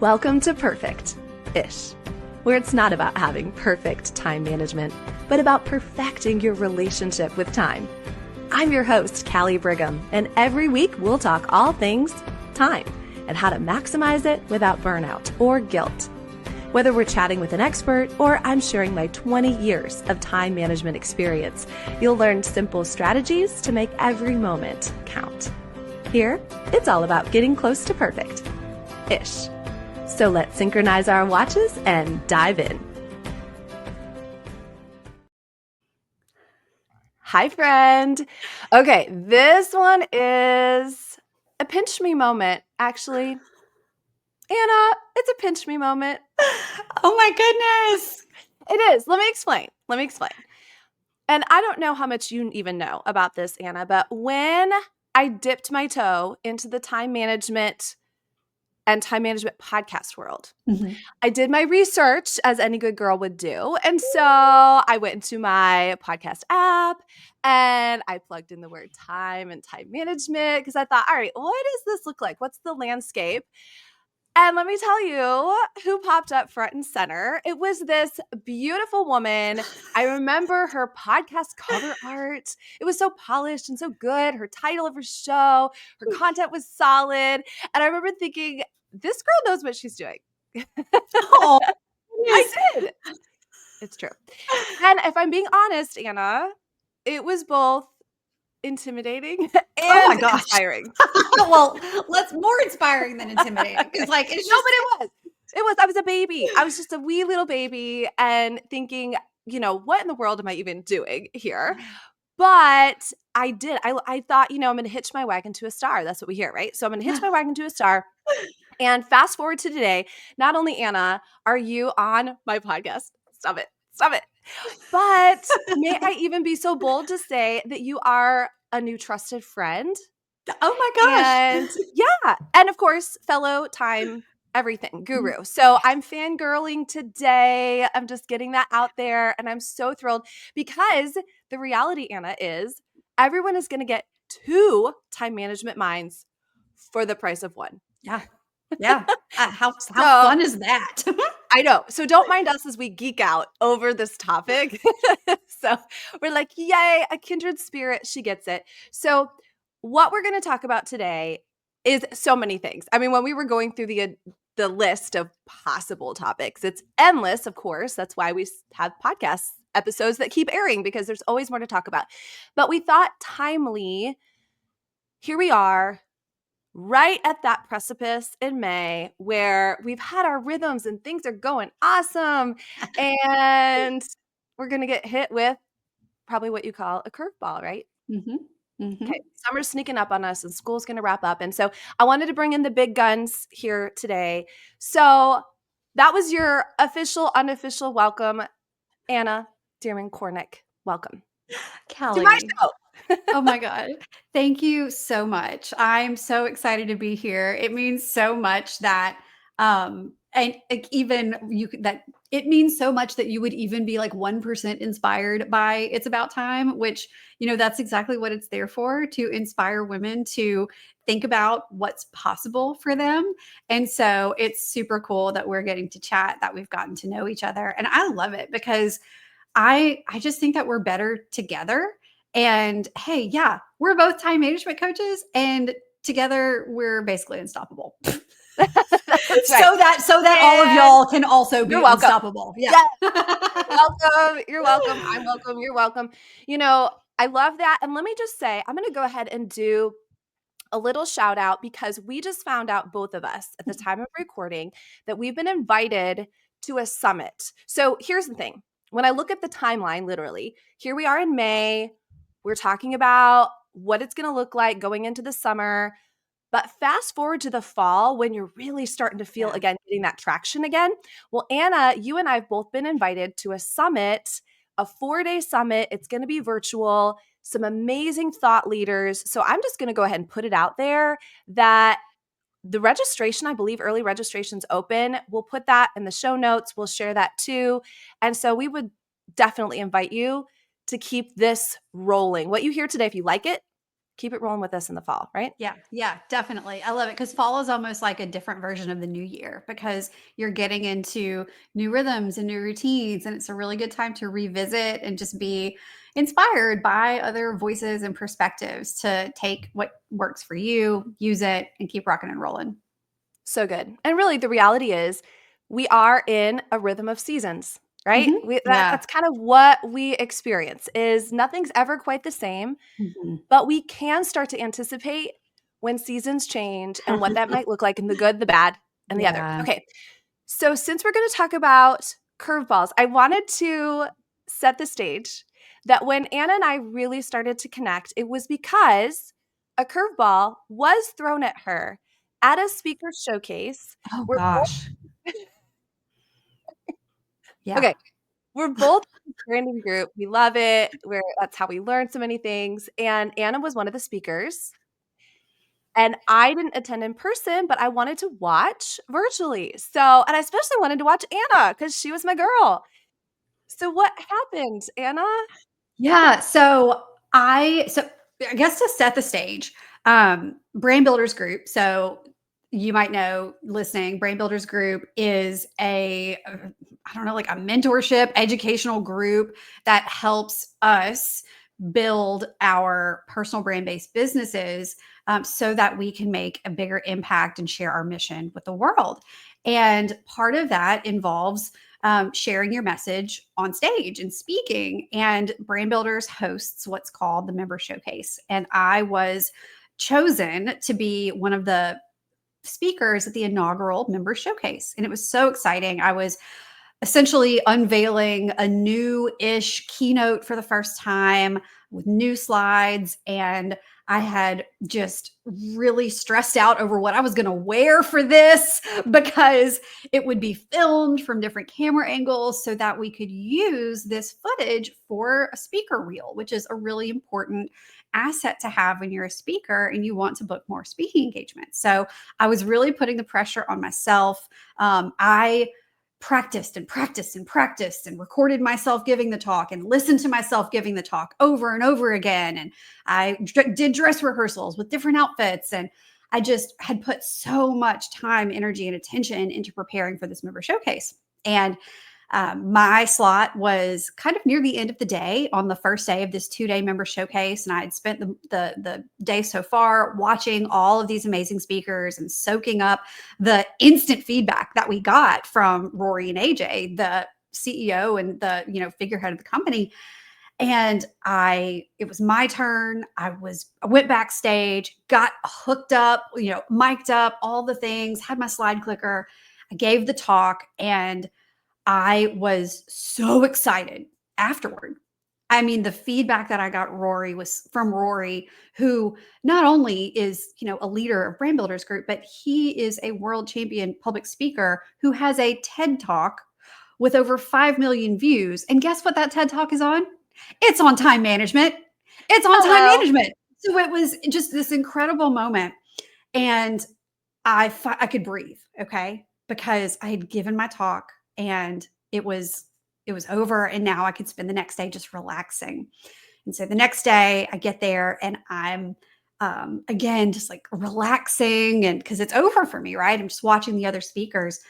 Welcome to Perfect-ish, where it's not about having perfect time management, but about perfecting your relationship with time. I'm your host, Callie Brigham, and every week we'll talk all things time and how to maximize it without burnout or guilt. Whether we're chatting with an expert or I'm sharing my 20 years of time management experience, you'll learn simple strategies to make every moment count. Here, it's all about getting close to perfect-ish. So let's synchronize our watches and dive in. Hi, friend. Okay, this one is a pinch me moment, actually. Anna, it's a pinch me moment. Oh my goodness. It is. Let me explain. And I don't know how much you even know about this, Anna, but when I dipped my toe into the time management podcast world, I did my research as any good girl would do. And so I went into my podcast app and I plugged in the word time and time management because I thought, all right, what does this look like? What's the landscape? And let me tell you who popped up front and center. It was this beautiful woman. I remember her podcast cover art. It was so polished and so good. Her title of her show, her content was solid. And I remember thinking, this girl knows what she's doing. Oh, I did. It's true. And if I'm being honest, Anna, it was both intimidating and inspiring. Well, more inspiring than intimidating. It's like, it's just... No, but it was. I was a baby. I was just a wee little baby and thinking, what in the world am I even doing here? But I did. I thought, I'm going to hitch my wagon to a star. That's what we hear, right? So I'm going to hitch my wagon to a star. And fast forward to today, not only, Anna, are you on my podcast? Stop it. But may I even be so bold to say that you are a new trusted friend? Oh my gosh. And yeah. And of course, fellow time everything guru. So I'm fangirling today. I'm just getting that out there. And I'm so thrilled because the reality, Anna, is everyone is going to get 2 time management minds for the price of 1. Yeah. How fun is that? I know. So don't mind us as we geek out over this topic. So we're like, yay, a kindred spirit. She gets it. So what we're going to talk about today is so many things. I mean, when we were going through the list of possible topics, it's endless, of course. That's why we have podcast episodes that keep airing because there's always more to talk about. But we thought timely, here we are, right at that precipice in May where we've had our rhythms and things are going awesome. And we're going to get hit with probably what you call a curveball, right? Okay, summer's sneaking up on us and school's going to wrap up. And so I wanted to bring in the big guns here today. So that was your official, unofficial welcome. Anna, Dearmon Kornick, welcome. Callie. To my show. Oh my God. Thank you so much. I'm so excited to be here. It means so much that and even it means so much that you would even be like 1% inspired by It's About Time, which, that's exactly what it's there for, to inspire women to think about what's possible for them. And so it's super cool that we're getting to chat, that we've gotten to know each other. And I love it because I just think that we're better together. And hey, yeah, we're both time management coaches, and together we're basically unstoppable. Right. So that all of y'all can also be unstoppable. Yeah. You're welcome. I'm welcome. You're welcome. I love that. And let me just say, I'm going to go ahead and do a little shout out because we just found out, both of us at the time of recording, that we've been invited to a summit. So here's the thing. When I look at the timeline, literally, here we are in May. We're talking about what it's going to look like going into the summer. But fast forward to the fall when you're really starting to feel again, getting that traction again. Well, Anna, you and I have both been invited to a summit, a 4-day summit. It's going to be virtual, some amazing thought leaders. So I'm just going to go ahead and put it out there that the registration, I believe early registration's open. We'll put that in the show notes. We'll share that too. And so we would definitely invite you to keep this rolling. What you hear today, if you like it, keep it rolling with us in the fall, right? Yeah, yeah, definitely. I love it because fall is almost like a different version of the new year because you're getting into new rhythms and new routines. And it's a really good time to revisit and just be inspired by other voices and perspectives to take what works for you, use it, and keep rocking and rolling. So good. And really, the reality is we are in a rhythm of seasons, right? Yeah. That's kind of what we experience is nothing's ever quite the same, Mhm. but we can start to anticipate when seasons change and what that might look like in the good, the bad, and the other. Yeah. Okay. So since we're going to talk about curveballs, I wanted to set the stage that when Anna and I really started to connect, it was because a curveball was thrown at her at a speaker showcase. Oh We're both gosh. Yeah. okay. We're both in this branding group. We love it. That's how we learn so many things. And Anna was one of the speakers. And I didn't attend in person, but I wanted to watch virtually. And I especially wanted to watch Anna because she was my girl. So what happened, Anna? Yeah. So I guess to set the stage, Brand Builders Group. So you might know listening, Brand Builders Group is I don't know, like a mentorship educational group that helps us build our personal brand based businesses so that we can make a bigger impact and share our mission with the world. And part of that involves sharing your message on stage and speaking. And Brand Builders hosts what's called the Member Showcase. And I was chosen to be one of the speakers at the inaugural Member Showcase. And it was so exciting. I was essentially unveiling a new ish keynote for the first time with new slides. And I had just really stressed out over what I was going to wear for this because it would be filmed from different camera angles so that we could use this footage for a speaker reel, which is a really important asset to have when you're a speaker and you want to book more speaking engagements. So I was really putting the pressure on myself. I practiced and practiced and practiced and recorded myself giving the talk and listened to myself giving the talk over and over again. And I did dress rehearsals with different outfits. And I just had put so much time, energy, and attention into preparing for this member showcase. And my slot was kind of near the end of the day on the first day of this 2-day member showcase. And I had spent the day so far watching all of these amazing speakers and soaking up the instant feedback that we got from Rory and AJ, the CEO and the figurehead of the company. And it was my turn. I went backstage, got hooked up, mic'd up, all the things, had my slide clicker. I gave the talk, and I was so excited afterward. I mean, the feedback that I got was from Rory, who not only is, a leader of Brand Builders Group, but he is a world champion public speaker who has a TED Talk with over 5 million views. And guess what that TED Talk is on? It's on time management. It's on time Hello. management. So it was just this incredible moment. And I could breathe, okay? Because I had given my talk and it was over, and now I could spend the next day just relaxing. And so the next day I get there and I'm again just like relaxing, and because it's over for me, right? I'm just watching the other speakers.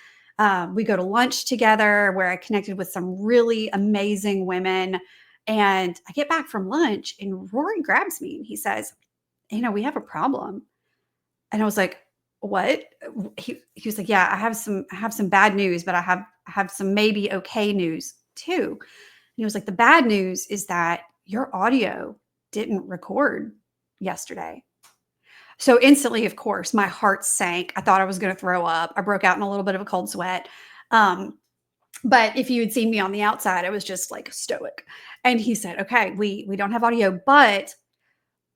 We go to lunch together where I connected with some really amazing women. And I get back from lunch and Rory grabs me and he says, we have a problem. And I was like, "What?" He was like, "Yeah, I have some bad news, but I have some maybe okay news too." And he was like, "The bad news is that your audio didn't record yesterday." So instantly, of course, my heart sank. I thought I was going to throw up. I broke out in a little bit of a cold sweat. Um, but if you had seen me on the outside, I was just like stoic. And he said, "Okay, we don't have audio, but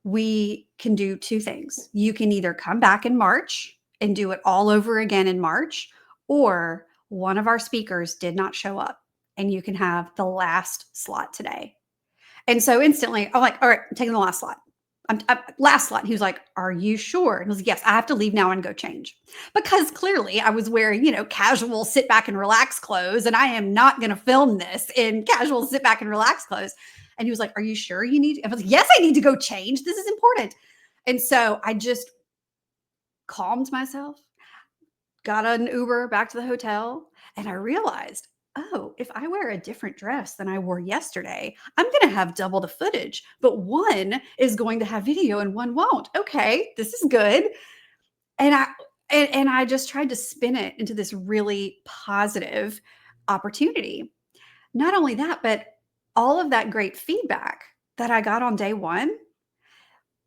we can do two things. You can either come back in March and do it all over again in March, or one of our speakers did not show up and you can have the last slot today." And so instantly, I'm like, "All right, I'm taking the last slot. Last slot." And he was like, "Are you sure?" And I was like, "Yes, I have to leave now and go change." Because clearly I was wearing, casual sit back and relax clothes. And I am not going to film this in casual sit back and relax clothes. And he was like, "Are you sure you need?" I was like, "Yes, I need to go change. This is important." And so I just calmed myself, got an Uber back to the hotel, and I realized, oh, if I wear a different dress than I wore yesterday, I'm going to have double the footage, but one is going to have video and one won't. Okay, this is good. And I just tried to spin it into this really positive opportunity. Not only that, but all of that great feedback that I got on day 1,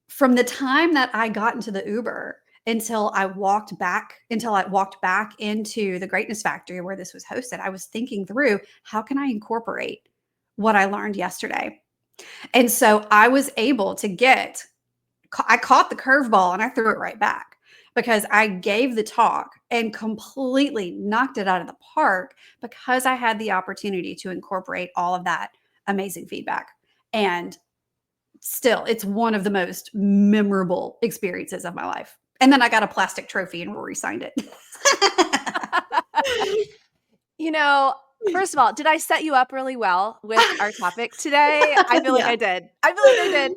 from the time that I got into the Uber until I walked back into the Greatness Factory where this was hosted, I was thinking through, how can I incorporate what I learned yesterday? And so I was able to I caught the curveball and I threw it right back because I gave the talk and completely knocked it out of the park because I had the opportunity to incorporate all of that amazing feedback. And still, it's one of the most memorable experiences of my life. And then I got a plastic trophy and Rory signed it. You know, first of all, did I set you up really well with our topic today? I feel like Yeah. I did. I feel like I did.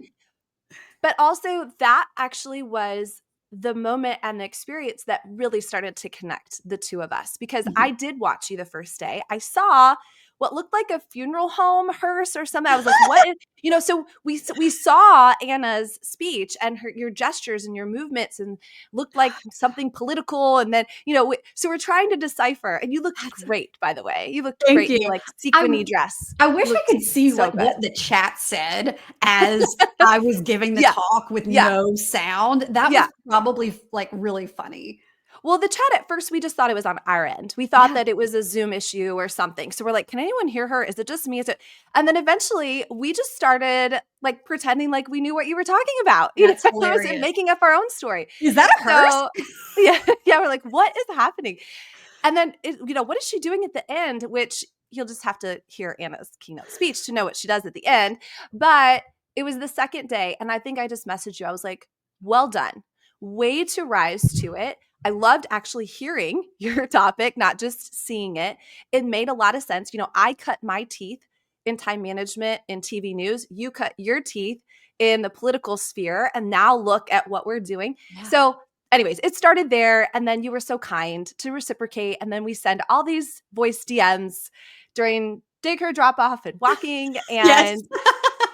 But also, that actually was the moment and the experience that really started to connect the two of us, because I Mhm. did watch you the first day. I saw what looked like a funeral home hearse or something. I was like, what is, so we saw Anna's speech and your gestures and your movements and looked like something political. And then, so we're trying to decipher, and you looked That's great, by the way. You looked Thank great in you. your like I sequiny dress. I wish I Looked could see so like what good. the chat said as I was giving the Yeah. talk with Yeah. no sound. That Yeah. was probably like really funny. Well, the chat at first, we just thought it was on our end. We thought Yeah, that it was a Zoom issue or something. So we're like, can anyone hear her? Is it just me? Is it? And then eventually we just started like pretending like we knew what you were talking about, that's it was hilarious. making up our own story. Is that a hearse? So yeah, yeah, we're like, what is happening? And then, what is she doing at the end? Which you'll just have to hear Anna's keynote speech to know what she does at the end. But it was the second day. And I think I just messaged you. I was like, well done. Way to rise to it. I loved actually hearing your topic, not just seeing it. It made a lot of sense. I cut my teeth in time management in TV news. You cut your teeth in the political sphere. And now look at what we're doing. Yeah. So anyways, it started there. And then you were so kind to reciprocate. And then we send all these voice DMs during daycare drop off and walking Yes.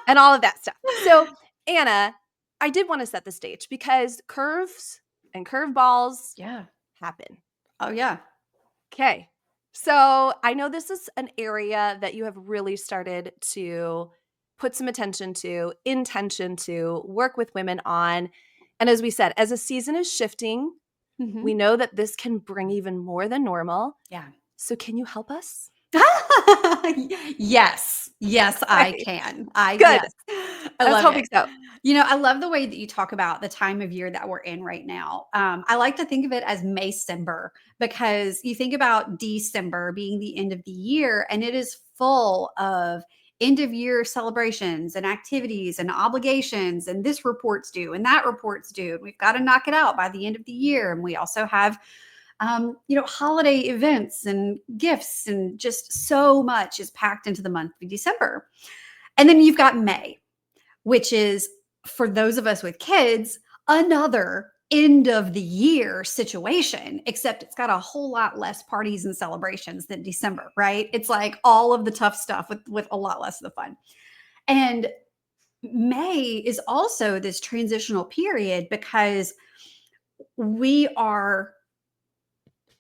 and all of that stuff. So, Anna, I did want to set the stage because curves and curveballs Yeah. happen. Oh, yeah. Okay. So, I know this is an area that you have really started to put some attention to, intention to, work with women on. And as we said, as a season is shifting, we Mhm. know that this can bring even more than normal. Yeah. So, can you help us? Yes. Yes, I Okay. can. Good. Yes. I I was love hoping it. so. I love the way that you talk about the time of year that we're in right now. I like to think of it as Maycember because you think about December being the end of the year, and it is full of end of year celebrations and activities and obligations. And this report's due and that report's due. And we've got to knock it out by the end of the year. And we also have holiday events and gifts, and just so much is packed into the month of December. And then you've got May, which is, for those of us with kids, another end of the year situation, except it's got a whole lot less parties and celebrations than December, right? It's like all of the tough stuff with a lot less of the fun. And May is also this transitional period because we are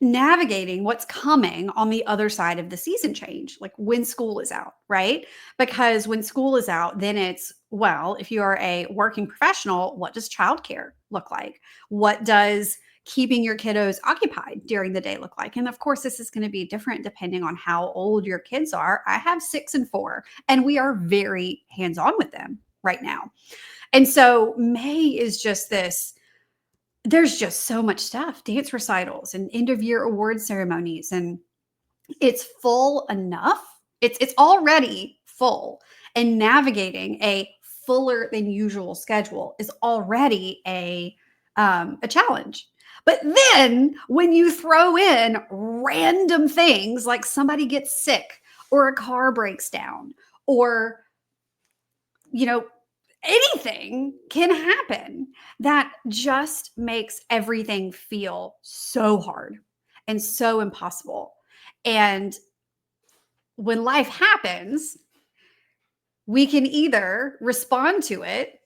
navigating what's coming on the other side of the season change, like when school is out, right? Because when school is out, then it's, well, if you are a working professional, what does childcare look like? What does keeping your kiddos occupied during the day look like? And of course, this is going to be different depending on how old your kids are. I have 6 and 4, and we are very hands on with them right now. And so May is just this, there's just so much stuff, dance recitals and end of year award ceremonies, and it's full enough. It's already full, and navigating a fuller than usual schedule is already a challenge. But then when you throw in random things like somebody gets sick or a car breaks down, or you know anything can happen that just makes everything feel so hard and so impossible. And when life happens, we can either respond to it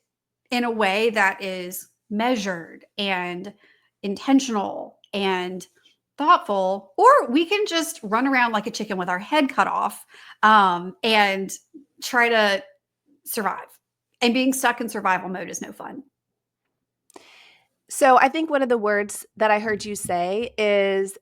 in a way that is measured and intentional and thoughtful, or we can just run around like a chicken with our head cut off, and try to survive. And being stuck in survival mode is no fun. So I think one of the words that I heard you say is,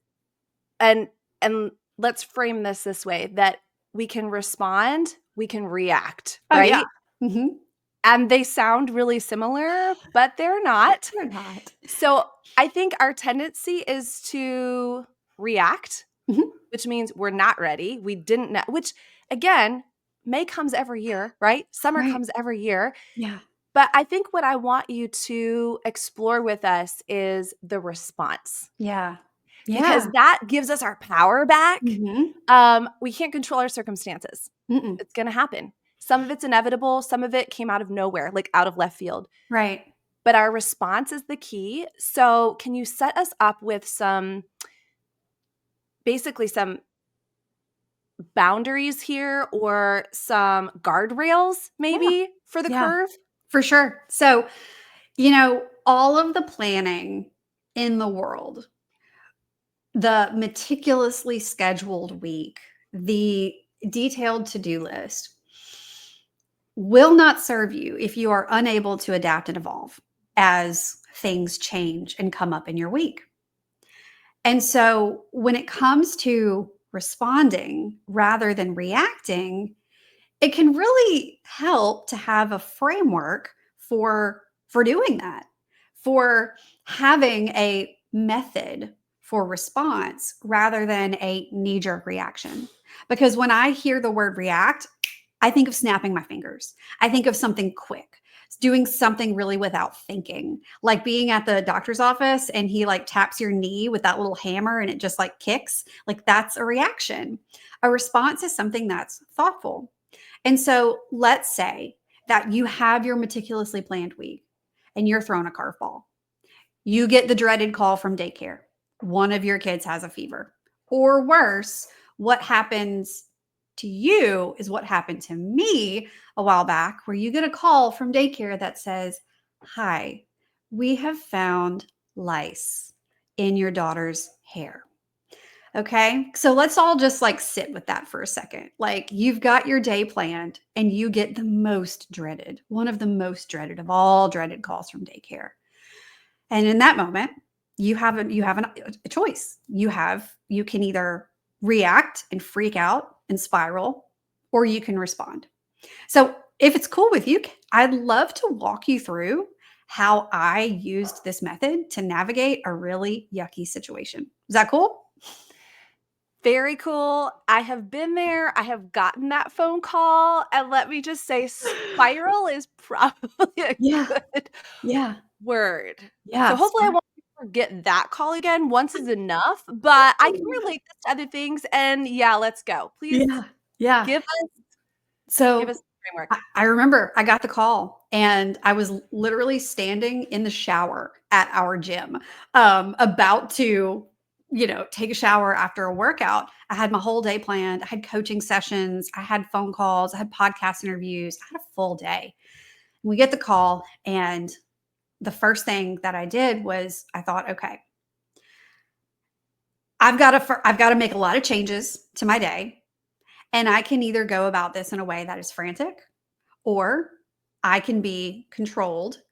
and and let's frame this way, that we can respond, we can react, Oh, yeah. right? Mhm. And they sound really similar, but they're not. They're not. So I think our tendency is to react, Mhm. which means we're not ready. We didn't know, which again, May comes every year, right? Summer Right. comes every year. Yeah. But I think what I want you to explore with us is the response, Yeah. because Yeah. that gives us our power back. Mhm. We can't control our circumstances. Mm-mm. It's going to happen. Some of it's inevitable. Some of it came out of nowhere, like out of left field. Right. But our response is the key. So, can you set us up with basically some boundaries here or some guardrails Yeah. maybe for the Yeah. curve? For sure. So, all of the planning in the world, the meticulously scheduled week, the detailed to-do list will not serve you if you are unable to adapt and evolve as things change and come up in your week. And so when it comes to responding rather than reacting, it can really help to have a framework for doing that, for having a method for response rather than a knee-jerk reaction. Because when I hear the word react, I think of snapping my fingers. I think of something quick, doing something really without thinking, like being at the doctor's office and he like taps your knee with that little hammer and it just like kicks. Like that's a reaction. A response is something that's thoughtful. And so let's say that you have your meticulously planned week and you're thrown a curveball. You get the dreaded call from daycare. One of your kids has a fever. Or worse, what happens to you is what happened to me a while back, where you get a call from daycare that says, "Hi, we have found lice in your daughter's hair." Okay. So let's all just like sit with that for a second. Like you've got your day planned and you get the most dreaded, one of the most dreaded of all dreaded calls from daycare. And in that moment, a choice. You can either react and freak out and spiral, or you can respond. So if it's cool with you, I'd love to walk you through how I used this method to navigate a really yucky situation. Is that cool? Very cool. I have been there. I have gotten that phone call, and let me just say spiral is probably a Yeah. good Yeah. word. So Yeah. hopefully I won't forget that call again. Once is enough, but I can relate this to other things, and yeah, let's go. Please Yeah. Yeah. give us give So us the framework. I remember I got the call and I was literally standing in the shower at our gym, about to, take a shower after a workout. I had my whole day planned. I had coaching sessions, I had phone calls, I had podcast interviews, I had a full day. We get the call, and the first thing that I did was I thought, okay, I've got to make a lot of changes to my day, and I can either go about this in a way that is frantic, or I can be controlled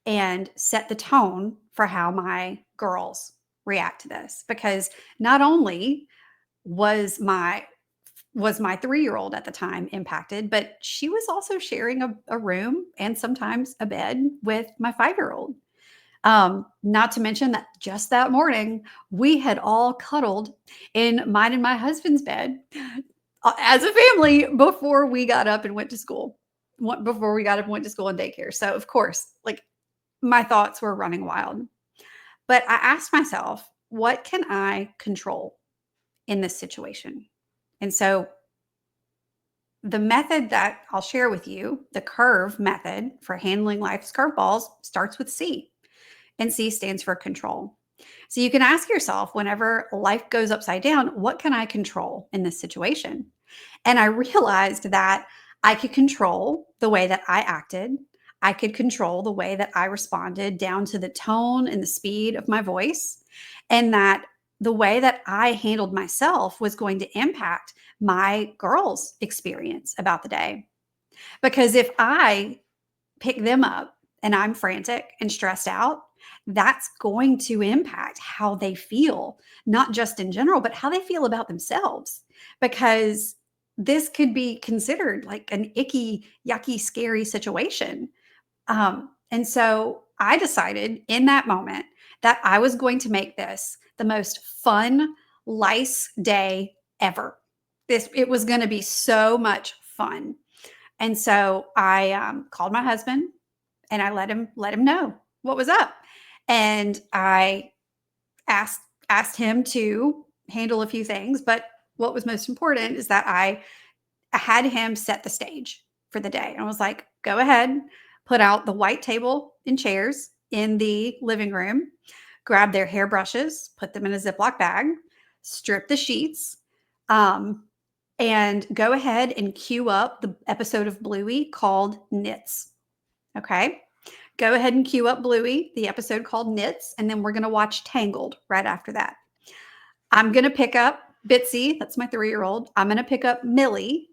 and set the tone for how my girls react to this. Because not only was my 3-year-old at the time impacted, but she was also sharing a room and sometimes a bed with my 5-year-old. Not to mention that just that morning, we had all cuddled in mine and my husband's bed as a family before we got up and went to school. Before we got up and went to school and daycare. So, of course, like my thoughts were running wild. But I asked myself, what can I control in this situation? And so the method that I'll share with you, the curve method for handling life's curveballs, starts with C, and C stands for control. So you can ask yourself, whenever life goes upside down, what can I control in this situation? And I realized that I could control the way that I acted. I could control the way that I responded, down to the tone and the speed of my voice. And that the way that I handled myself was going to impact my girls' experience about the day. Because if I pick them up and I'm frantic and stressed out, that's going to impact how they feel, not just in general, but how they feel about themselves. Because this could be considered like an icky, yucky, scary situation. And so I decided in that moment that I was going to make this the most fun lice day ever. It was going to be so much fun. And so I called my husband and I let him know what was up. And I asked asked him to handle a few things, but what was most important is that I had him set the stage for the day. I was like, "Go ahead, put out the white table and chairs in the living room, grab their hairbrushes, put them in a Ziploc bag, strip the sheets, um, and go ahead and cue up the episode of Bluey called Knits." Okay. Go ahead and cue up Bluey, the episode called Knits, and then we're going to watch Tangled right after that. I'm going to pick up Bitsy, that's my 3-year-old. I'm going to pick up Millie.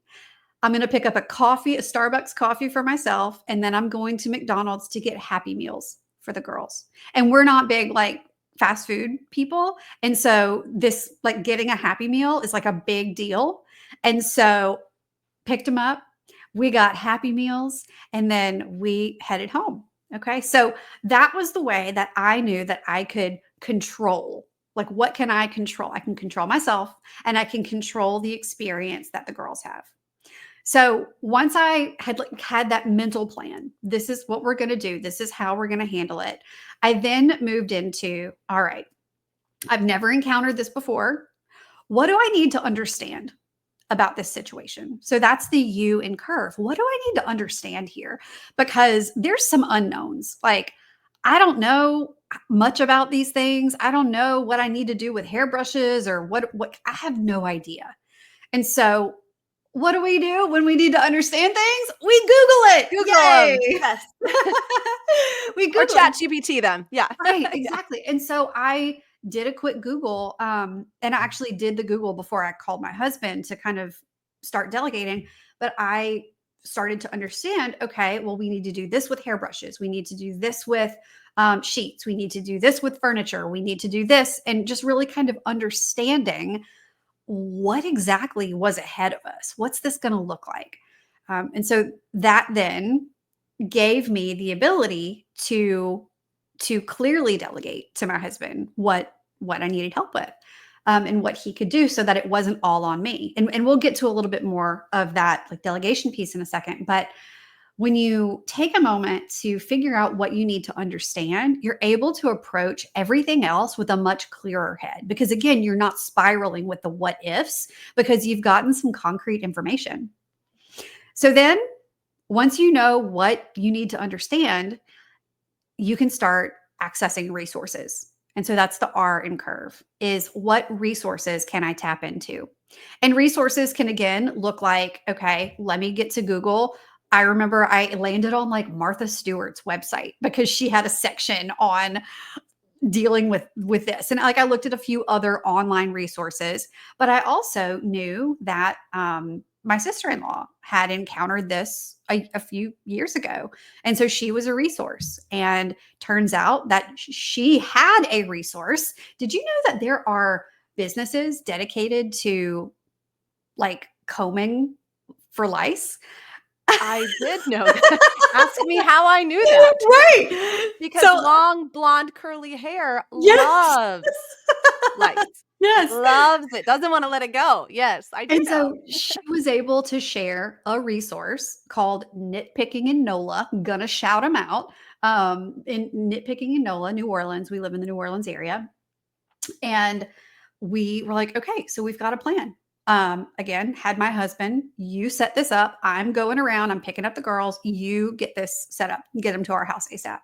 I'm going to pick up a coffee, a Starbucks coffee for myself, and then I'm going to McDonald's to get Happy Meals for the girls. And we're not big like fast food people, and so this like getting a Happy Meal is like a big deal. And so picked them up, we got Happy Meals, and then we headed home. Okay. So that was the way that I knew that I could control. Like, what can I control? I can control myself and I can control the experience that the girls have. So once I had that mental plan, this is what we're going to do. This is how we're going to handle it. I then moved into, all right, I've never encountered this before. What do I need to understand about this situation? So that's the U in curve. What do I need to understand here? Because there's some unknowns. Like, I don't know much about these things. I don't know what I need to do with hairbrushes or what I have no idea. And so what do we do when we need to understand things? We Google it. Google them. Yay. Yes. We Or Google chat it. GPT them. Yeah. Right, Yeah. exactly. And so I did a quick Google, and I actually did the Google before I called my husband to kind of start delegating. But I started to understand, okay, well, we need to do this with hairbrushes. We need to do this with sheets. We need to do this with furniture. We need to do this. And just really kind of understanding what exactly was ahead of us. What's this going to look like? And so that then gave me the ability to clearly delegate to my husband what I needed help with, and what he could do, so that it wasn't all on me. And we'll get to a little bit more of that like delegation piece in a second. But when you take a moment to figure out what you need to understand, you're able to approach everything else with a much clearer head, because again, you're not spiraling with the what ifs, because you've gotten some concrete information. So then once you know what you need to understand, you can start accessing resources. And so that's the R in curve, is what resources can I tap into? And resources can again look like, okay, let me get to Google. I remember I landed on like Martha Stewart's website because she had a section on dealing with this. And like I looked at a few other online resources, but I also knew that my sister-in-law had encountered this a few years ago, and so she was a resource. And turns out that she had a resource. Did you know that there are businesses dedicated to like combing for lice? I did know that. Ask me how I knew that. Right. Because So long, blonde, curly hair yes. loves lice. Yes. Loves it. Doesn't want to let it go. Yes, I do And know. so she was able to share a resource called Nitpicking in NOLA. I'm gonna shout them out. In Nitpicking in NOLA, New Orleans. We live in the New Orleans area. And we were like, okay, so we've got a plan. Again, had my husband, you set this up. I'm going around, I'm picking up the girls. You get this set up, get them to our house ASAP.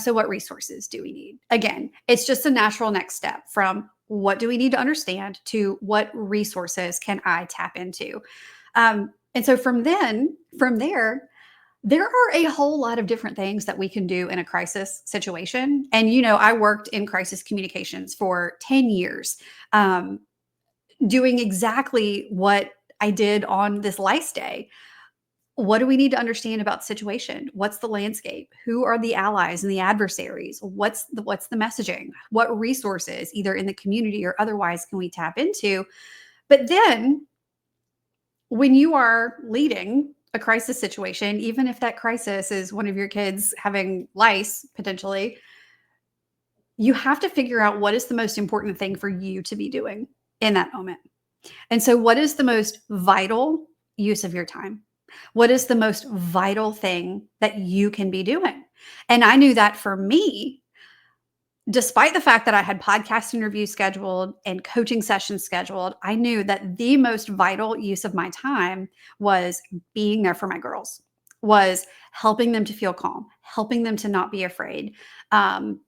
So, what resources do we need? Again, it's just a natural next step from what do we need to understand to what resources can I tap into? And so from there, there are a whole lot of different things that we can do in a crisis situation. And, I worked in crisis communications for 10 years, doing exactly what I did on this lice day. What do we need to understand about the situation? What's the landscape? Who are the allies and the adversaries? What's the messaging? What resources, either in the community or otherwise, can we tap into? But then when you are leading a crisis situation, even if that crisis is one of your kids having lice potentially, you have to figure out what is the most important thing for you to be doing in that moment. And so, what is the most vital use of your time? What is the most vital thing that you can be doing? And I knew that for me, despite the fact that I had podcast interviews scheduled and coaching sessions scheduled, I knew that the most vital use of my time was being there for my girls, was helping them to feel calm, helping them to not be afraid, um,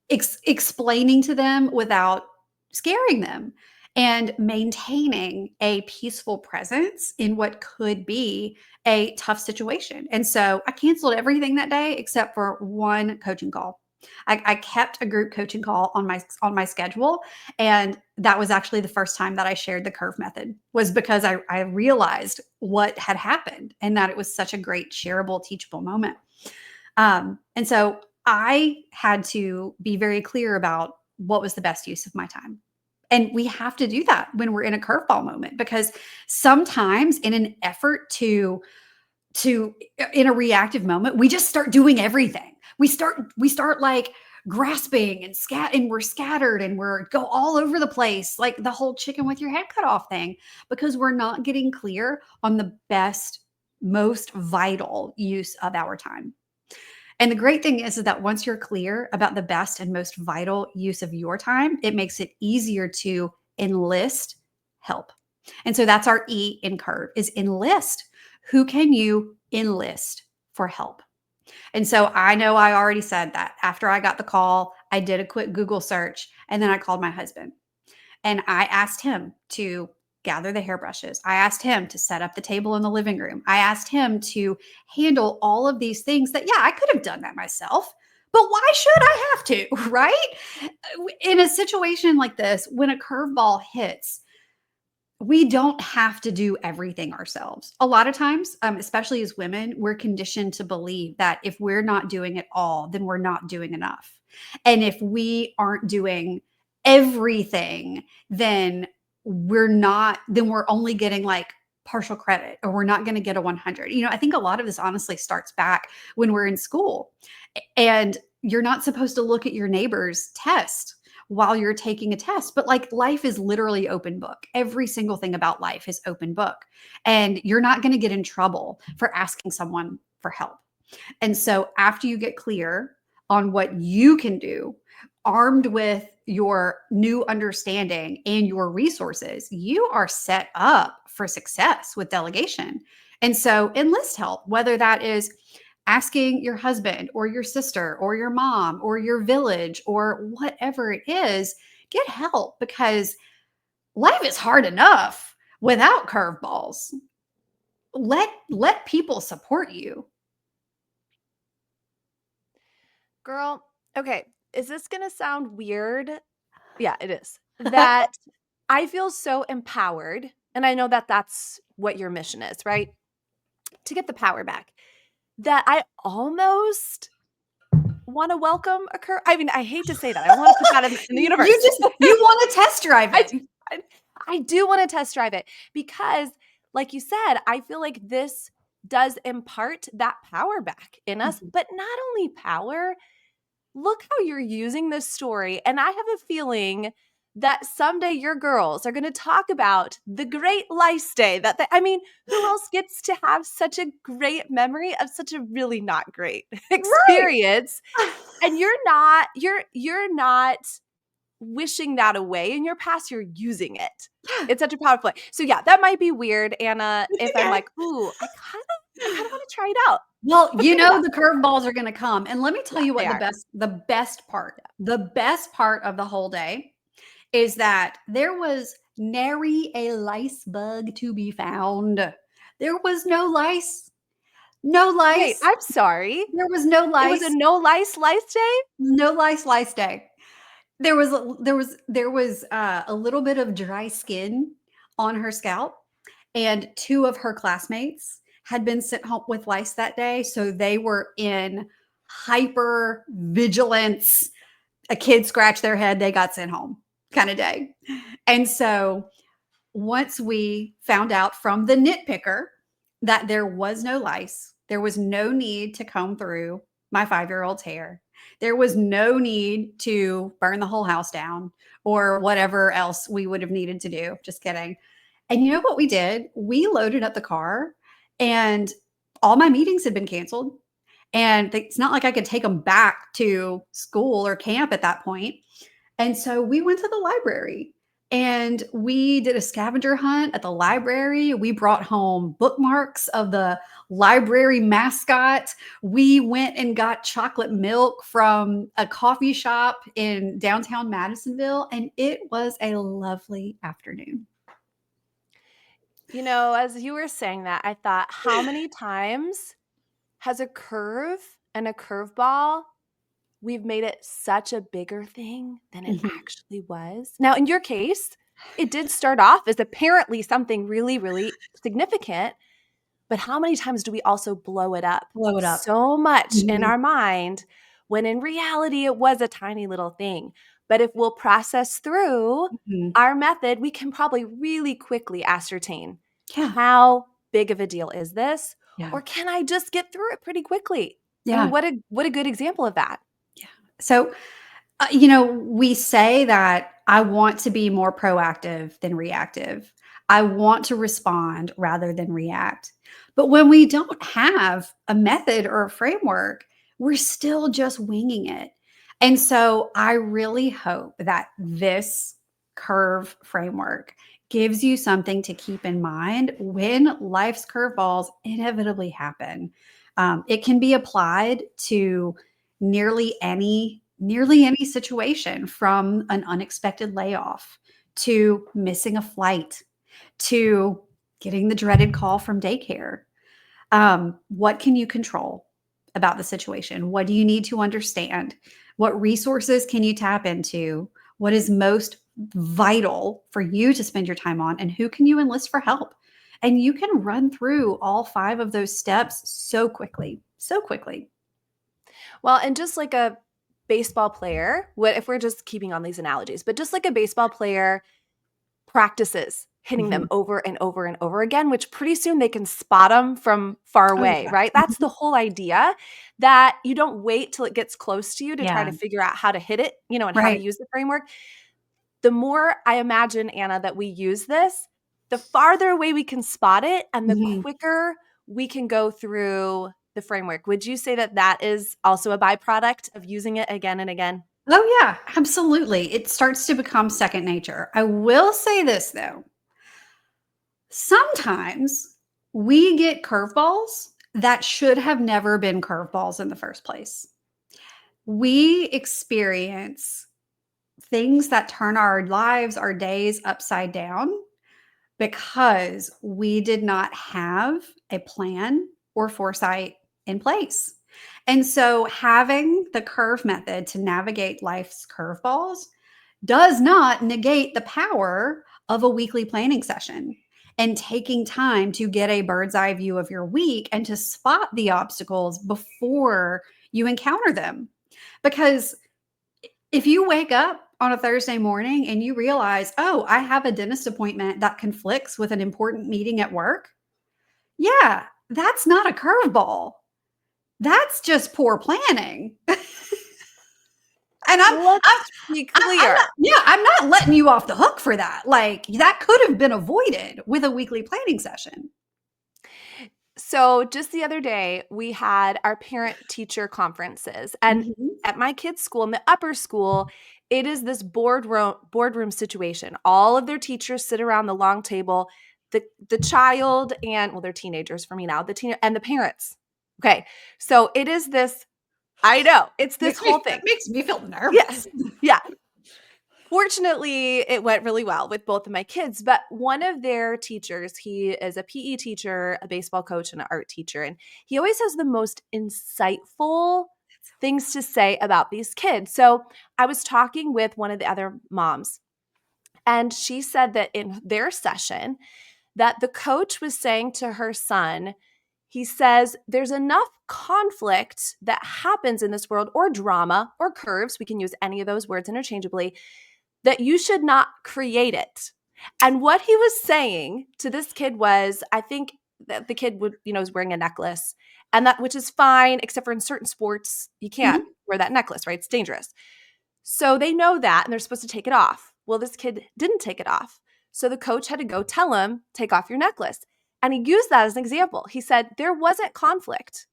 explaining to them without scaring them, and maintaining a peaceful presence in what could be a tough situation. And so I canceled everything that day except for one coaching call. I kept a group coaching call on my schedule, and that was actually the first time that I shared the curve method. Was because I realized what had happened and that it was such a great shareable, teachable moment. And so I had to be very clear about what was the best use of my time. And we have to do that when we're in a curveball moment, because sometimes in an effort to in a reactive moment, we just start doing everything. We start like grasping and we're scattered and we're go all over the place, like the whole chicken with your head cut off thing, because we're not getting clear on the best, most vital use of our time. And the great thing is that once you're clear about the best and most vital use of your time, it makes it easier to enlist help. And so that's our E in curve is enlist. Who can you enlist for help? And so I know I already said that after I got the call, I did a quick Google search and then I called my husband. And I asked him to gather the hairbrushes. I asked him to set up the table in the living room. I asked him to handle all of these things that, yeah, I could have done that myself. But why should I have to, right? In a situation like this, when a curveball hits, we don't have to do everything ourselves. A lot of times, especially as women, we're conditioned to believe that if we're not doing it all, then we're not doing enough. And if we aren't doing everything, then we're only getting like partial credit, or we're not going to get a 100. I think a lot of this honestly starts back when we're in school, and you're not supposed to look at your neighbor's test while you're taking a test. But like life is literally open book. Every single thing about life is open book. And you're not going to get in trouble for asking someone for help. And so after you get clear on what you can do, armed with your new understanding and your resources, you are set up for success with delegation. And so enlist help, whether that is asking your husband or your sister or your mom or your village or whatever it is, get help, because life is hard enough without curveballs. Let people support you. Girl, okay, is this gonna sound weird? Yeah, it is. That I feel so empowered, and I know that that's what your mission is, right? To get the power back. That I almost wanna welcome a I mean, I hate to say that. I wanna put that in the universe. You want to test drive I it. do I do wanna test drive it because, like you said, I feel like this does impart that power back in us, Mhm. but not only power, look how you're using this story. And I have a feeling that someday your girls are going to talk about the Great Lice Day. I mean, who else gets to have such a great memory of such a really not great Right. experience? And you're not wishing that away in your past, you're using it. Yeah, It's such a powerful way. So yeah, that might be weird, Anna, it's if I'm okay. like, ooh, I kind of want to try it out. Well, But fair enough. the curveballs are gonna come, and let me tell Yeah, you they what are. the best part of the whole day is that there was nary a lice bug to be found. There was no lice. No Wait, lice. I'm sorry. There was no It was a lice. no lice lice day? No lice lice day. There was a little bit of dry skin on her scalp, and 2 of her classmates had been sent home with lice that day, so they were in hyper vigilance. A kid scratched their head, they got sent home kinda day. And so once we found out from the nitpicker that there was no lice, there was no need to comb through my 5-year-old's hair. There was no need to burn the whole house down or whatever else we would have needed to do. Just kidding. And you know what we did? We loaded up the car and all my meetings had been canceled. And it's not like I could take them back to school or camp at that point. And so we went to the library and we did a scavenger hunt at the library. We brought home bookmarks of the library mascot. We went and got chocolate milk from a coffee shop in downtown Madisonville, and it was a lovely afternoon. As you were saying that, I thought, how many times has a curve and a curveball, we've made it such a bigger thing than it Mhm. actually was? Now, in your case, it did start off as apparently something really, really significant, but how many times do we also blow it up Blow it up. so much in Mhm. our mind when in reality it was a tiny little thing? But if we'll process through Mhm. our method, we can probably really quickly ascertain, Yeah. how big of a deal is this? Yeah. Or can I just get through it pretty quickly? I mean, Yeah. what a good example of that. Yeah. So we say that I want to be more proactive than reactive. I want to respond rather than react. But when we don't have a method or a framework, we're still just winging it. And so I really hope that this curve framework gives you something to keep in mind when life's curveballs inevitably happen. It can be applied to nearly any situation, from an unexpected layoff to missing a flight to getting the dreaded call from daycare. What can you control about the situation? What do you need to understand? What resources can you tap into? What is most vital for you to spend your time on? And who can you enlist for help? And you can run through all 5 of those steps so quickly, so quickly. Well, and just like a baseball player, what if we're just keeping on these analogies, but just like a baseball player practices hitting them Mhm. over and over and over again, which pretty soon they can spot them from far Oh, away, yeah. right? That's the Mhm. whole idea, that you don't wait till it gets close to you to try Yeah. to figure out how to hit it, and how to Right. use the framework. The more I imagine, Anna, that we use this, the farther away we can spot it and the Mhm. quicker we can go through the framework. Would you say that that is also a byproduct of using it again and again? Oh, yeah, absolutely. It starts to become second nature. I will say this, though. Sometimes we get curveballs that should have never been curveballs in the first place. We experience things that turn our lives, our days upside down because we did not have a plan or foresight in place. And so, having the curve method to navigate life's curveballs does not negate the power of a weekly planning session and taking time to get a bird's eye view of your week and to spot the obstacles before you encounter them. Because if you wake up on a Thursday morning and you realize, oh, I have a dentist appointment that conflicts with an important meeting at work, yeah, that's not a curveball. That's just poor planning. And I'm Let's be I'm not clear. yeah, I'm not letting you off the hook for that. Like, that could have been avoided with a weekly planning session. So, just the other day, we had our parent teacher conferences. And Mhm. at my kids' school, in the upper school, it is this boardroom situation. All of their teachers sit around the long table, the child and, well, they're teenagers for me now, and the parents. Okay. So it is this, I know, it's this whole That thing. makes me feel Yes. nervous. Yeah. Fortunately, it went really well with both of my kids, but one of their teachers, he is a PE teacher, a baseball coach, and an art teacher, and he always has the most insightful things to say about these kids. So I was talking with one of the other moms, and she said that in their session, that the coach was saying to her son, he says, there's enough conflict that happens in this world, or drama, or curves, we can use any of those words interchangeably, that you should not create it. And what he was saying to this kid was, I think that the kid was wearing a necklace, and that, which is fine, except for in certain sports, you can't Mhm. wear that necklace, right? It's dangerous. So they know that, and they're supposed to take it off. Well, this kid didn't take it off. So the coach had to go tell him, take off your necklace. And he used that as an example. He said, there wasn't conflict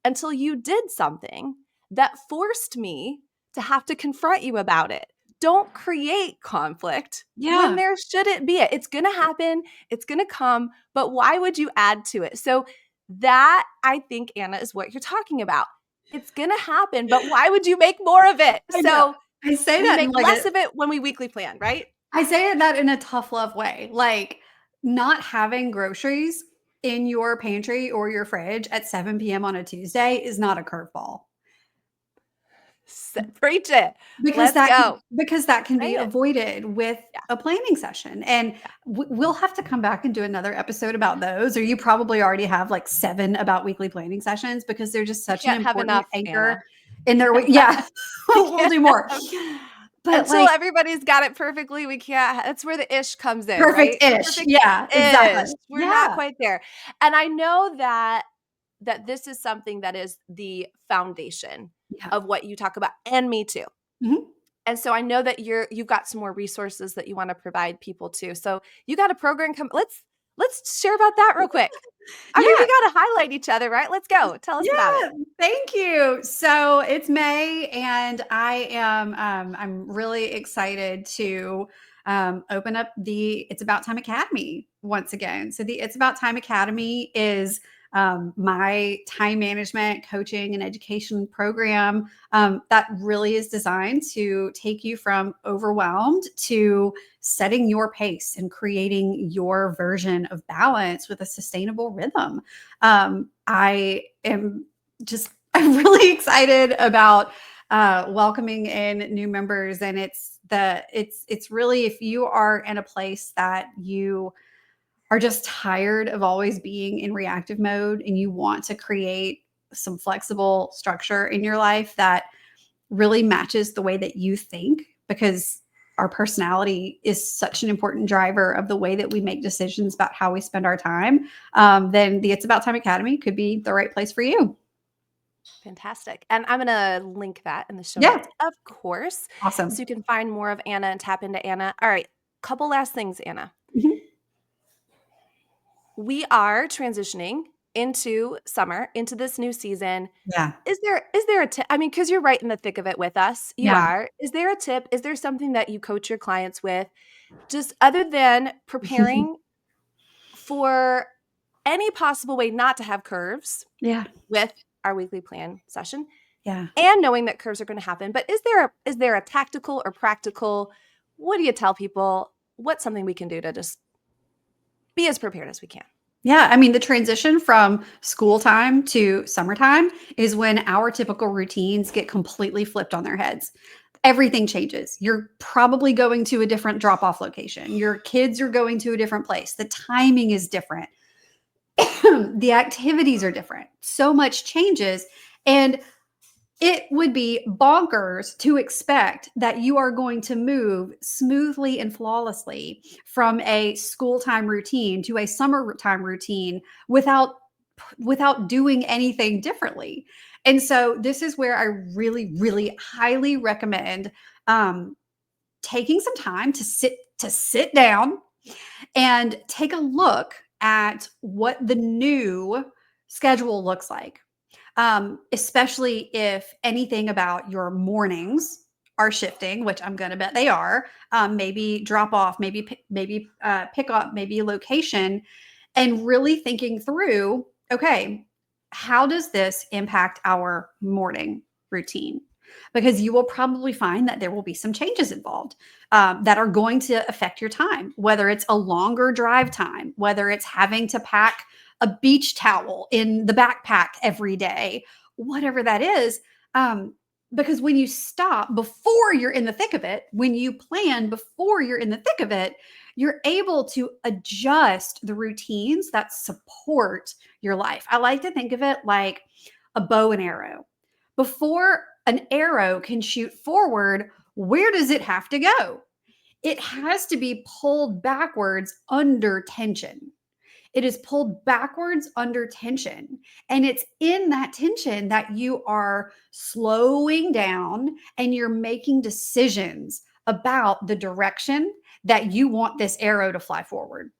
until you did something that forced me to have to confront you about it. Don't create conflict when Yeah. there shouldn't be it. It's going to happen, it's going to come, but why would you add to it? So that, I think, Anna, is what you're talking about. It's going to happen, but why would you make more of it? I know. So I say we that in make like less of it when we weekly plan, right? I say that in a tough love way. Like not having groceries in your pantry or your fridge at 7 p.m. on a Tuesday is not a curveball. Preach it. Because Let's go. that can Say be it. avoided with Yeah. a planning session, and Yeah. we'll have to come back and do another episode about those, or you probably already have like 7 about weekly planning sessions because they're just We such an can't have important enough, anchor Anna. in We their can't week. Yeah, we we'll can't do more. have But until like everybody's got it perfectly, we can't that's where the ish comes in, right? perfect-ish. Yeah, exactly. Perfect-ish. We're not Yeah. quite there. And I know that this is something that is the foundation Yeah. of what you talk about, and me too. Mhm. And so I know that you've got some more resources that you want to provide people too. So you got a program come. Let's share about that real quick. I mean, we Yeah. got to highlight each other, right? Let's go. Tell us about it. Yeah, thank you. So it's May, and I'm really excited to open up the It's About Time Academy once again. So the It's About Time Academy is my time management, coaching, and education program that really is designed to take you from overwhelmed to setting your pace and creating your version of balance with a sustainable rhythm. I am just I'm really excited about welcoming in new members, and it's really, if you are in a place that you are just tired of always being in reactive mode and you want to create some flexible structure in your life that really matches the way that you think, because our personality is such an important driver of the way that we make decisions about how we spend our time, then the It's About Time Academy could be the right place for you. Fantastic. And I'm going to link that in the show Yeah. notes, of course, so Awesome. you can find more of Anna and tap into Anna. All right. Couple last things, Anna. Mhm. We are transitioning into summer, into this new season. Yeah. Is there a tip? I mean, because you're right in the thick of it with us. You Yeah. are. Is there a tip? Is there something that you coach your clients with, just other than preparing for any possible way not to have curves Yeah. with our weekly plan session, Yeah. and knowing that curves are going to happen? But is there a tactical or practical? What do you tell people? What's something we can do to just be as prepared as we can? Yeah, I mean, the transition from school time to summertime is when our typical routines get completely flipped on their heads. Everything changes. You're probably going to a different drop off location. Your kids are going to a different place. The timing is different. The activities are different. So much changes. And it would be bonkers to expect that you are going to move smoothly and flawlessly from a school time routine to a summertime routine without doing anything differently. And so this is where I really, really highly recommend taking some time to sit down and take a look at what the new schedule looks like, especially if anything about your mornings are shifting, which I'm going to bet they are, maybe drop off, maybe pick up, maybe location, and really thinking through, okay, how does this impact our morning routine? Because you will probably find that there will be some changes involved that are going to affect your time, whether it's a longer drive time, whether it's having to pack a beach towel in the backpack every day, whatever that is. Because when you stop before you're in the thick of it, when you plan before you're in the thick of it, you're able to adjust the routines that support your life. I like to think of it like a bow and arrow. Before an arrow can shoot forward, where does it have to go? It has to be pulled backwards under tension. It is pulled backwards under tension. And it's in that tension that you are slowing down and you're making decisions about the direction that you want this arrow to fly forward.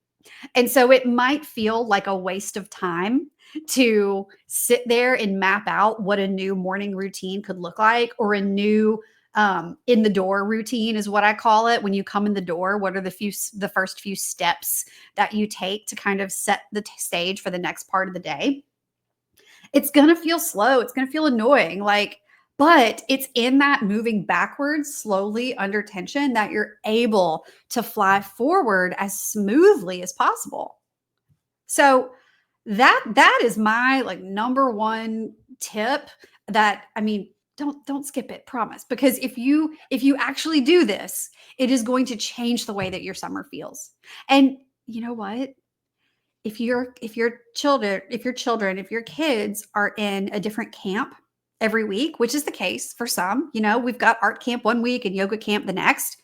And so it might feel like a waste of time to sit there and map out what a new morning routine could look like, or a new in the door routine is what I call it. When you come in the door, what are the first few steps that you take to kind of set the stage for the next part of the day? It's going to feel slow. It's going to feel annoying. But it's in that moving backwards slowly under tension that you're able to fly forward as smoothly as possible. So that is my number one tip. That, I mean, don't skip it, promise, because if you actually do this, it is going to change the way that your summer feels. And you know what? If your kids are in a different camp every week, which is the case for some, we've got art camp one week and yoga camp the next.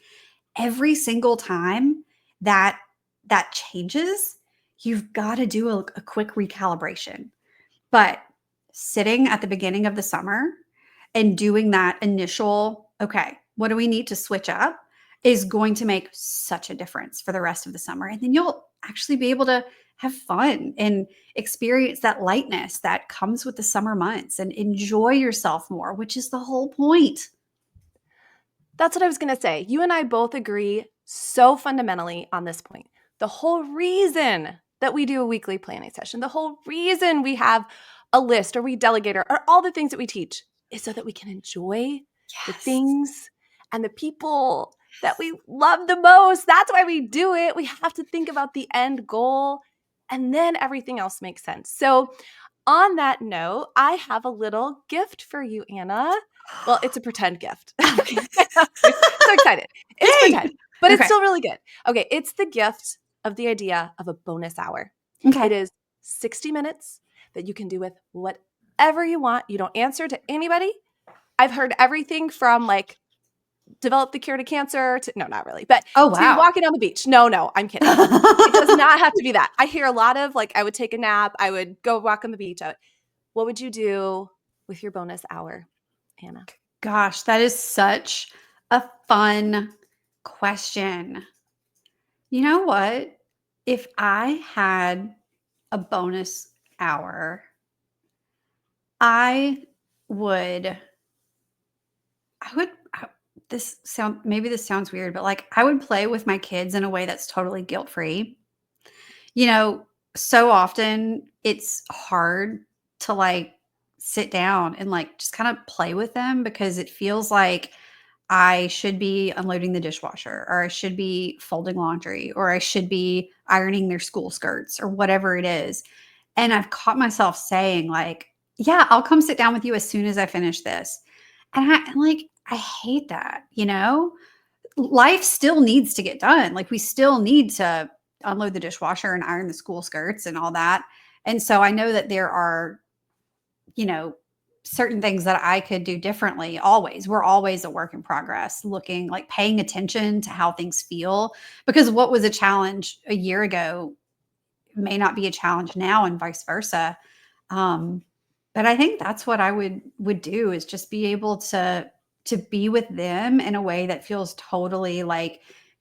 Every single time that that changes, you've got to do a quick recalibration. But sitting at the beginning of the summer and doing that initial, okay, what do we need to switch up, is going to make such a difference for the rest of the summer. And then you'll actually be able to have fun and experience that lightness that comes with the summer months and enjoy yourself more, which is the whole point. That's what I was going to say. You and I both agree so fundamentally on this point. The whole reason that we do a weekly planning session, the whole reason we have a list or we delegate or all the things that we teach, is so that we can enjoy the things and the people that we love the most. That's why we do it. We have to think about the end goal, and then everything else makes sense. So on that note, I have a little gift for you, Anna. Well, it's a pretend gift. So excited. It's pretend, but it's still really good. Okay, it's the gift of the idea of a bonus hour. Okay. It is 60 minutes that you can do with whatever you want. You don't answer to anybody. I've heard everything from develop the cure to cancer to, no, not really, but Oh, wow. to walking on the beach. No, I'm kidding. It does not have to be that. I hear a lot of I would take a nap. I would go walk on the beach. What would you do with your bonus hour, Anna? Gosh, that is such a fun question. You know what? If I had a bonus hour, I would, maybe this sounds weird, but I would play with my kids in a way that's totally guilt-free. So often it's hard to sit down and just kind of play with them, because it feels like I should be unloading the dishwasher, or I should be folding laundry, or I should be ironing their school skirts, or whatever it is. And I've caught myself saying yeah, I'll come sit down with you as soon as I finish this. And I hate that, life still needs to get done. We still need to unload the dishwasher and iron the school skirts and all that. And so I know that there are, certain things that I could do differently. Always. We're always a work in progress, looking paying attention to how things feel, because what was a challenge a year ago may not be a challenge now, and vice versa. But I think that's what I would do, is just be able to be with them in a way that feels totally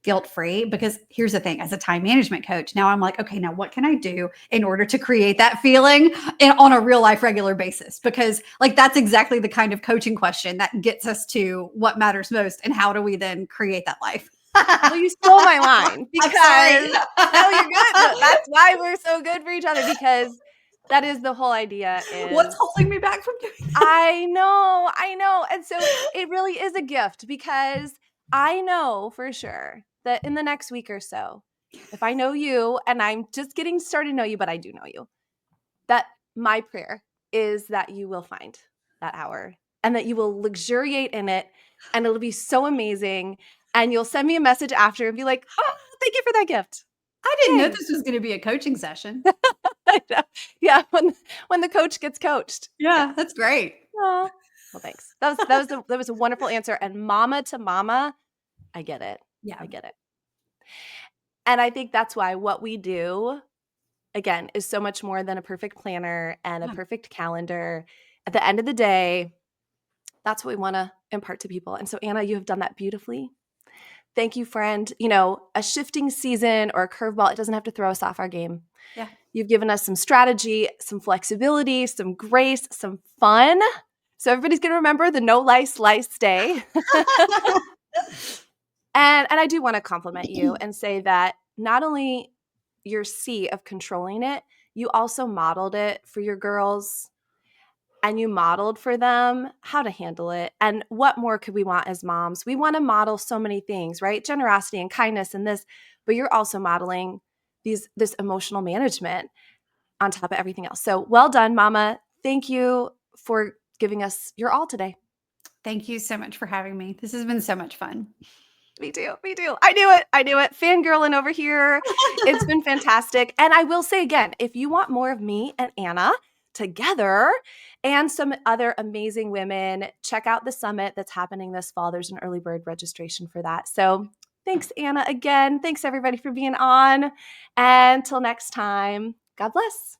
guilt-free, because here's the thing, as a time management coach, now I'm like, okay, now what can I do in order to create that feeling on a real life regular basis? Because like, that's exactly the kind of coaching question that gets us to what matters most. And how do we then create that life? Well, you stole my line I'm sorry. because no, you're good. No, that's why we're so good for each other, because that is the whole idea What's is holding me back from doing that? I know, I know. And so it really is a gift, because I know for sure that in the next week or so, if I know you, and I'm just getting started to know you, but I do know you, that my prayer is that you will find that hour and that you will luxuriate in it, and it'll be so amazing. And you'll send me a message after and be like, oh, thank you for that gift. I didn't know Yay. this was going to be a coaching session. Yeah, when the coach gets coached. Yeah, that's great. Oh, well, thanks. That was a wonderful answer. And mama to mama, I get it. Yeah. I get it. And I think that's why what we do, again, is so much more than a perfect planner and a perfect calendar. At the end of the day, that's what we want to impart to people. And so, Anna, you have done that beautifully. Thank you, friend. You know, a shifting season or a curveball, it doesn't have to throw us off our game. Yeah. You've given us some strategy, some flexibility, some grace, some fun. So everybody's going to remember the no lice day. And I do want to compliment you and say that not only your C of controlling it, you also modeled it for your girls, and you modeled for them how to handle it. And what more could we want as moms? We want to model so many things, right? Generosity and kindness and this, but you're also modeling this emotional management on top of everything else. So well done, Mama. Thank you for giving us your all today. Thank you so much for having me. This has been so much fun. Me too. Me too. I knew it. Fangirling over here. It's been fantastic. And I will say again, if you want more of me and Anna together and some other amazing women, check out the summit that's happening this fall. There's an early bird registration for that. So thanks, Anna, again. Thanks, everybody, for being on. And until next time, God bless.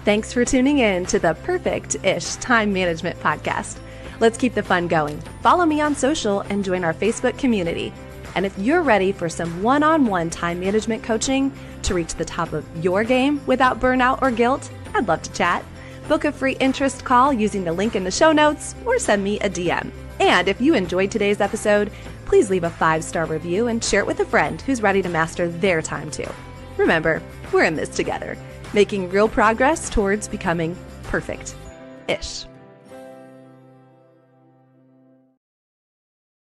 Thanks for tuning in to the Perfect-ish Time Management Podcast. Let's keep the fun going. Follow me on social and join our Facebook community. And if you're ready for some one-on-one time management coaching to reach the top of your game without burnout or guilt, I'd love to chat. Book a free interest call using the link in the show notes or send me a DM. And if you enjoyed today's episode, please leave a 5-star review and share it with a friend who's ready to master their time too. Remember, we're in this together, making real progress towards becoming perfect-ish.